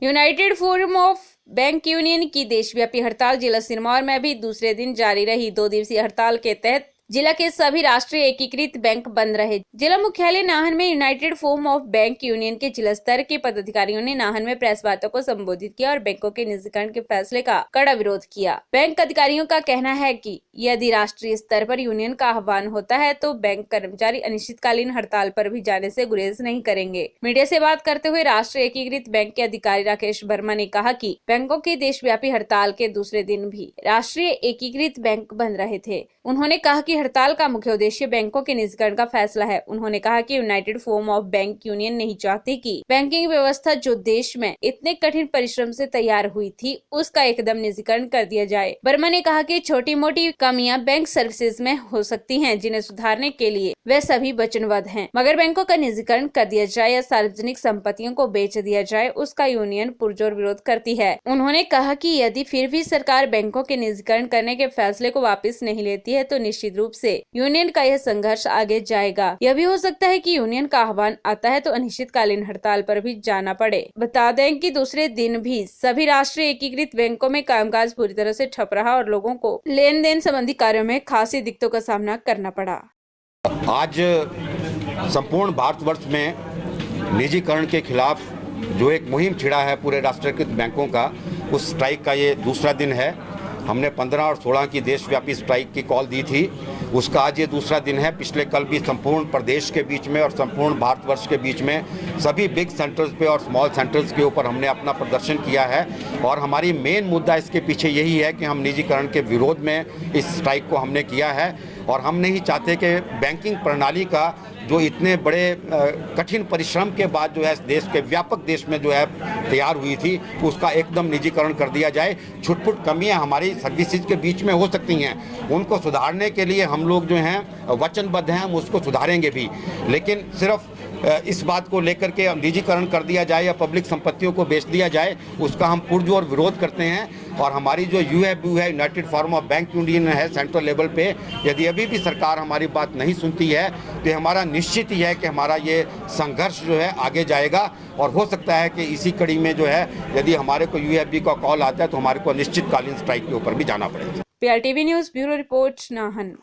United forum of bank union की देशव्यापी हड़ताल जिला सिरमौर में भी दूसरे दिन जारी रही। 2 दिवसीय हड़ताल के तहत जिला के सभी राष्ट्रीय एकीकृत बैंक बंद रहे। जिला मुख्यालय नाहन में United forum of bank union के जिला स्तर के पदाधिकारियों ने नाहन में प्रेस वार्ता को संबोधित किया और बैंकों के निजीकरण के फैसले का कड़ा विरोध किया। बैंक अधिकारियों का कहना है कि यदि राष्ट्रीय स्तर पर यूनियन का आह्वान होता है तो बैंक कर्मचारी अनिश्चितकालीन हड़ताल पर भी जाने से गुरेज नहीं करेंगे। मीडिया से बात करते हुए राष्ट्रीय एकीकृत बैंक के अधिकारी राकेश वर्मा ने कहा कि बैंकों की देशव्यापी हड़ताल के दूसरे दिन भी राष्ट्रीय एकीकृत बैंक बंद रहे थे। उन्होंने कहा कि हड़ताल का मुख्य उद्देश्य बैंकों के निजीकरण का फैसला है। उन्होंने कहा कि United forum of bank union नहीं चाहती कि बैंकिंग व्यवस्था जो देश में इतने कठिन परिश्रम से तैयार हुई थी उसका एकदम निजीकरण कर दिया जाए। वर्मा ने कहा कि छोटी मोटी कमियां बैंक सर्विसेज में हो सकती हैं, जिन्हें सुधारने के लिए वे सभी वचनबद्ध हैं, मगर बैंकों का निजीकरण कर दिया जाए या सार्वजनिक संपत्तियों को बेच दिया जाए उसका यूनियन पुरजोर विरोध करती है। उन्होंने कहा कि यदि फिर भी सरकार बैंकों के निजीकरण करने के फैसले को वापस नहीं लेती है तो निश्चित रूप से यूनियन का यह संघर्ष आगे जाएगा। यह भी हो सकता है कि यूनियन का आह्वान आता है तो अनिश्चितकालीन हड़ताल पर भी जाना पड़े। बता दें कि दूसरे दिन भी सभी राष्ट्रीय एकीकृत बैंकों में कामकाज पूरी तरह से ठप रहा और लोगों को लेन देन संबंधी कार्यों में खासी दिक्कतों का सामना करना पड़ा। आज संपूर्ण भारतवर्ष में निजीकरण के खिलाफ जो एक मुहिम छिड़ा है पूरे राष्ट्रीयकृत बैंकों का, उस स्ट्राइक का ये दूसरा दिन है। हमने 15 और 16 की देशव्यापी स्ट्राइक की कॉल दी थी, उसका आज ये दूसरा दिन है। पिछले कल भी संपूर्ण प्रदेश के बीच में और संपूर्ण भारतवर्ष के बीच में सभी बिग सेंटर्स पे और स्मॉल सेंटर्स के ऊपर हमने अपना प्रदर्शन किया है और हमारी मेन मुद्दा इसके पीछे यही है कि हम निजीकरण के विरोध में इस स्ट्राइक को हमने किया है और हम नहीं चाहते कि बैंकिंग प्रणाली का जो इतने बड़े कठिन परिश्रम के बाद जो है देश के व्यापक देश में जो है तैयार हुई थी उसका एकदम निजीकरण कर दिया जाए। छुटपुट कमियां हमारी सर्विसेज के बीच में हो सकती हैं, उनको सुधारने के लिए हम लोग जो हैं वचनबद्ध हैं, हम उसको सुधारेंगे भी, लेकिन सिर्फ इस बात को लेकर के निजीकरण कर दिया जाए या पब्लिक संपत्तियों को बेच दिया जाए उसका हम पुरजोर विरोध करते हैं। और हमारी जो यूएफबी है, United forum of bank union है सेंट्रल लेवल पे, यदि अभी भी सरकार हमारी बात नहीं सुनती है तो हमारा निश्चित ही है कि हमारा ये संघर्ष जो है आगे जाएगा और हो सकता है कि इसी कड़ी में जो है यदि हमारे को यूएफबी का कॉल आता है तो हमारे को निश्चितकालीन स्ट्राइक के ऊपर भी जाना पड़ेगा। PRTV news bureau report Nahan.